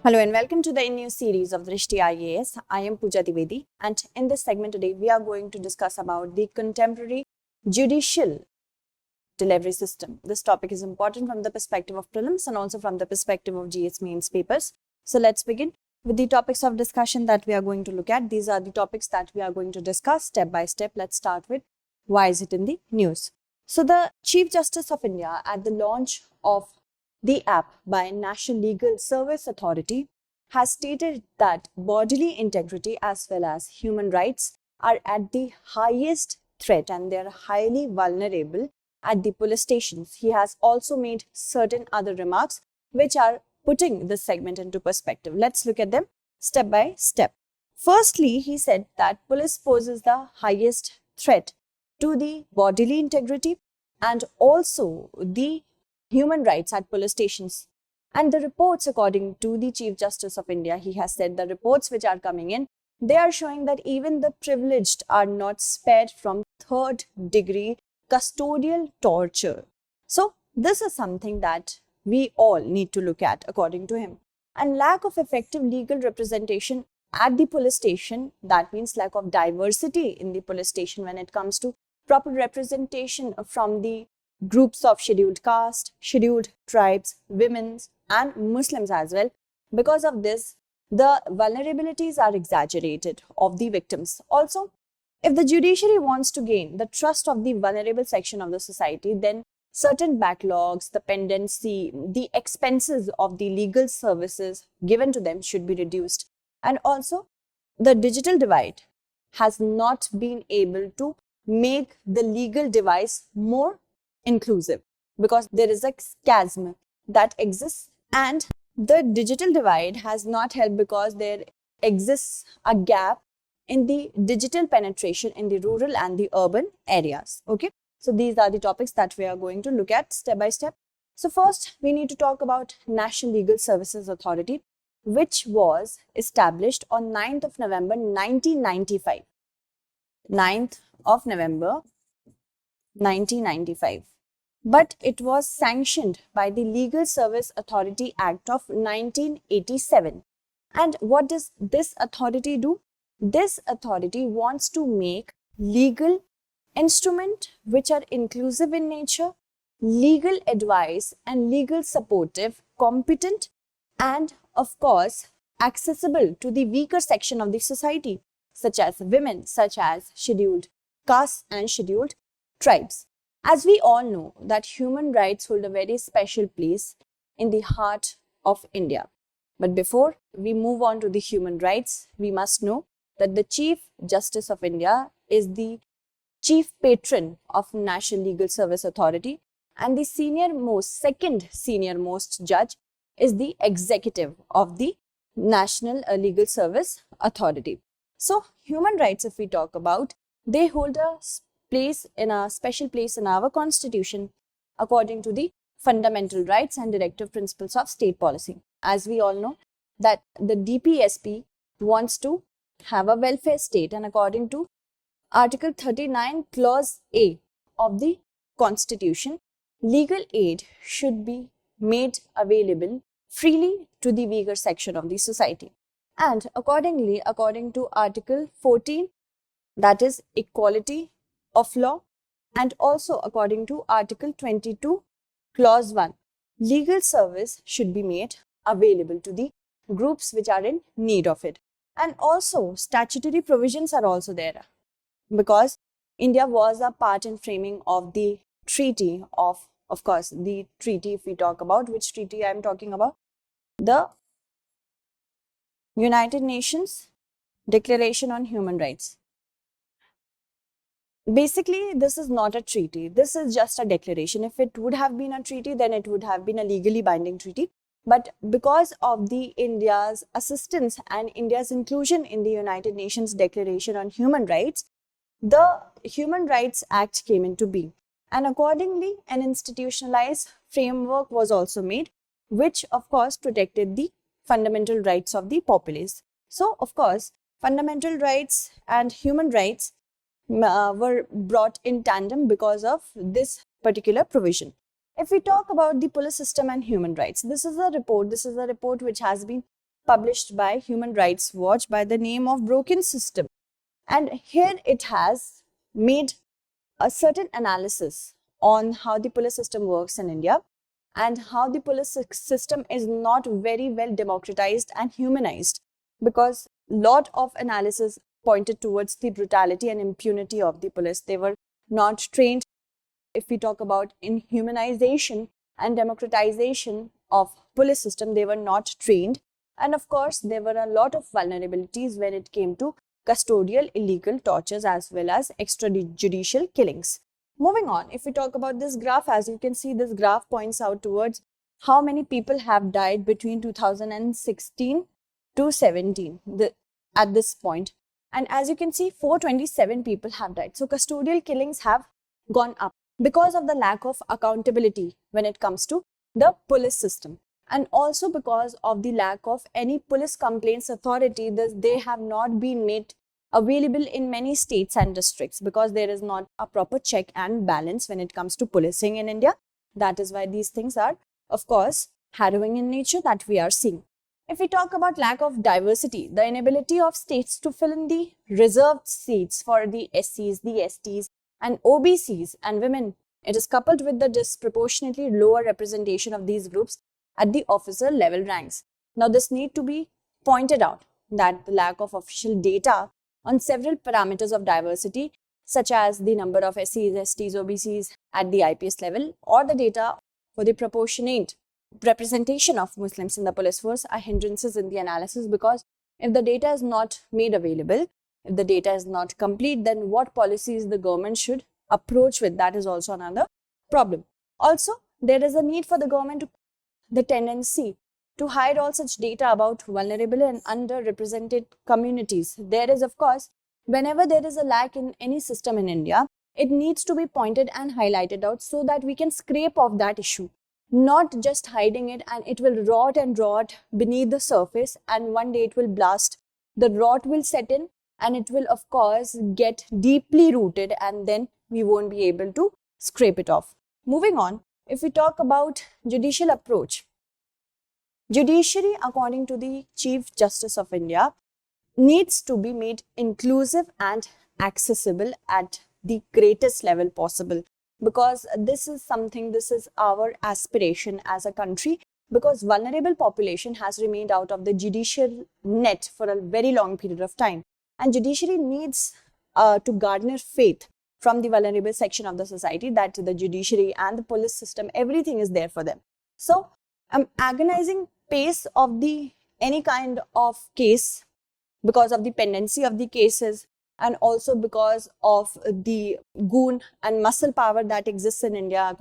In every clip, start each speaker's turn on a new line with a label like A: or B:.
A: Hello and welcome to the new series of Drishti IAS. I am Pooja Dwivedi, and in this segment today we are going to discuss about the contemporary judicial delivery system. This topic is important from the perspective of prelims and also from the perspective of GS mains papers. So let's begin with the topics of discussion that we are going to look at. These are the topics that we are going to discuss step by step. Let's start with why is it in the news. So the Chief Justice of India at the launch of the app by National Legal Service Authority has stated that bodily integrity as well as human rights are at the highest threat and they are highly vulnerable at the police stations. He has also made certain other remarks which are putting this segment into perspective. Let's look at them step by step. Firstly, he said that police poses the highest threat to the bodily integrity and also the human rights at police stations. And the reports, according to the Chief Justice of India, he has said the reports which are coming in, they are showing that even the privileged are not spared from third degree custodial torture. So this is something that we all need to look at, according to him. And lack of effective legal representation at the police station, that means lack of diversity in the police station when it comes to proper representation from the groups of scheduled caste, scheduled tribes, women and Muslims as well. Because of this, the vulnerabilities are exaggerated of the victims. Also, if the judiciary wants to gain the trust of the vulnerable section of the society, then certain backlogs, the pendency, the expenses of the legal services given to them should be reduced. And also, the digital divide has not been able to make the legal device more inclusive because there is a chasm that exists, and the digital divide has not helped because there exists a gap in the digital penetration in the rural and the urban areas. Okay, so these are the topics that we are going to look at step by step. So first we need to talk about National Legal Services Authority, which was established on 9th of November 1995. 9th of November 1995. But it was sanctioned by the Legal Service Authority Act of 1987. And what does this authority do? This authority wants to make legal instruments which are inclusive in nature, legal advice and legal supportive, competent and of course accessible to the weaker section of the society, such as women, such as scheduled castes and scheduled tribes. As we all know that human rights hold a very special place in the heart of India. But before we move on to the human rights, we must know that the Chief Justice of India is the chief patron of National Legal Service Authority, and the second senior most judge is the executive of the National Legal Service Authority. So human rights, if we talk about, they hold a special place in our constitution according to the fundamental rights and directive principles of state policy. As we all know that the DPSP wants to have a welfare state, and according to Article 39 Clause A of the Constitution, legal aid should be made available freely to the weaker section of the society. And accordingly, according to Article 14, that is equality of law, and also according to Article 22 Clause 1, legal service should be made available to the groups which are in need of it. And also statutory provisions are also there because India was a part in framing of the treaty of course, the treaty, if we talk about which treaty I am talking about, the United Nations Declaration on Human Rights. Basically, this is not a treaty. This is just a declaration. If it would have been a treaty, then it would have been a legally binding treaty. But because of the India's assistance and India's inclusion in the United Nations Declaration on Human Rights, the Human Rights Act came into being. And accordingly, an institutionalized framework was also made, which of course protected the fundamental rights of the populace. So, of course, fundamental rights and human rights were brought in tandem because of this particular provision. If we talk about the police system and human rights, this is a report which has been published by Human Rights Watch by the name of Broken System. And here it has made a certain analysis on how the police system works in India and how the police system is not very well democratized and humanized, because lot of analysis pointed towards the brutality and impunity of the police. They were not trained. If we talk about inhumanization and democratization of police system, they were not trained. And of course, there were a lot of vulnerabilities when it came to custodial illegal tortures as well as extrajudicial killings. Moving on, if we talk about this graph, as you can see, this graph points out towards how many people have died between 2016 to 17 at this point. And as you can see, 427 people have died. So custodial killings have gone up because of the lack of accountability when it comes to the police system. And also because of the lack of any police complaints authority, they have not been made available in many states and districts, because there is not a proper check and balance when it comes to policing in India. That is why these things are, of course, harrowing in nature that we are seeing. If we talk about lack of diversity, the inability of states to fill in the reserved seats for the SCs, the STs and OBCs and women, it is coupled with the disproportionately lower representation of these groups at the officer level ranks. Now, this need to be pointed out that the lack of official data on several parameters of diversity, such as the number of SCs, STs, OBCs at the IPS level, or the data for the proportionate representation of Muslims in the police force, are hindrances in the analysis, because if the data is not made available, if the data is not complete, then what policies the government should approach with, that is also another problem. Also, there is a need for the government to the tendency to hide all such data about vulnerable and underrepresented communities. There is, of course, whenever there is a lack in any system in India, it needs to be pointed and highlighted out so that we can scrape off that issue, not just hiding it and it will rot and rot beneath the surface, and one day it will blast. The rot will set in and it will, of course, get deeply rooted, and then we won't be able to scrape it off. Moving on, if we talk about judicial approach, judiciary, according to the Chief Justice of India, needs to be made inclusive and accessible at the greatest level possible, because this is our aspiration as a country, because vulnerable population has remained out of the judicial net for a very long period of time, and judiciary needs to garner faith from the vulnerable section of the society that the judiciary and the police system, everything is there for them. So, agonizing pace of the any kind of case, because of the pendency of the cases, and also because of the goon and muscle power that exists in India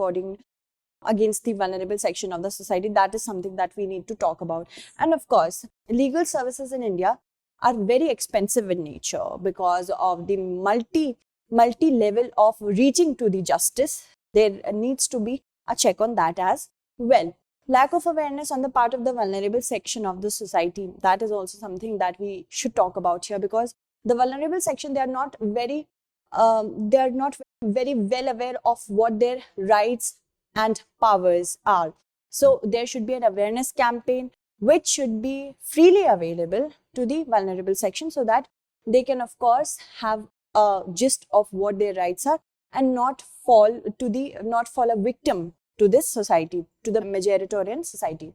A: against the vulnerable section of the society, that is something that we need to talk about. And of course, legal services in India are very expensive in nature because of the multi-level of reaching to the justice. There needs to be a check on that as well. Lack of awareness on the part of the vulnerable section of the society, that is also something that we should talk about here, because the vulnerable section, they are not very well aware of what their rights and powers are. So there should be an awareness campaign which should be freely available to the vulnerable section, so that they can, of course, have a gist of what their rights are and not fall a victim to this society, to the majoritarian society.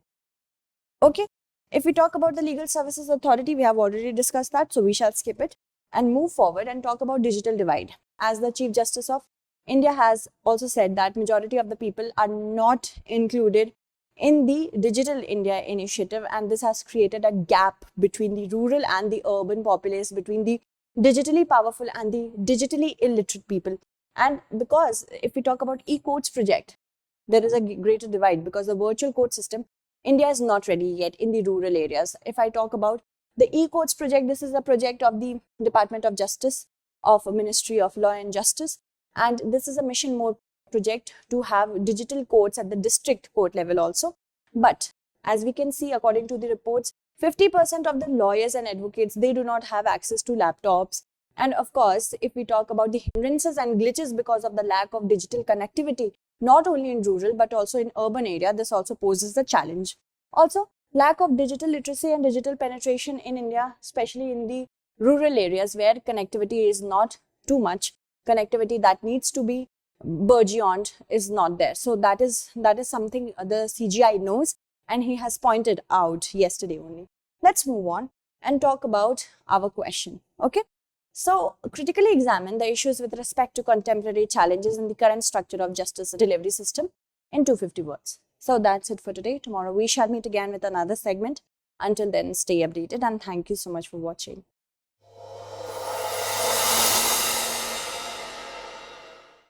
A: Okay, if we talk about the Legal Services Authority, we have already discussed that, so we shall skip it and move forward and talk about digital divide. As the Chief Justice of India has also said that majority of the people are not included in the Digital India initiative, and this has created a gap between the rural and the urban populace, between the digitally powerful and the digitally illiterate people. And because if we talk about e-courts project, there is a greater divide because the virtual court system, India is not ready yet in the rural areas. If I talk about the e-courts project, this is a project of the Department of Justice of Ministry of Law and Justice, and this is a mission mode project to have digital courts at the district court level also. But as we can see, according to the reports, 50% of the lawyers and advocates, they do not have access to laptops. And of course, if we talk about the hindrances and glitches because of the lack of digital connectivity, not only in rural but also in urban area, this also poses a challenge. Also, Lack of digital literacy and digital penetration in India, especially in the rural areas where connectivity is not too much, connectivity that needs to be burgeoned is not there. So that is something the CGI knows, and he has pointed out yesterday only. Let's move on and talk about our question. Okay. So, critically examine the issues with respect to contemporary challenges in the current structure of justice delivery system in 250 words. So, that's it for today. Tomorrow we shall meet again with another segment. Until then, stay updated and thank you so much for watching.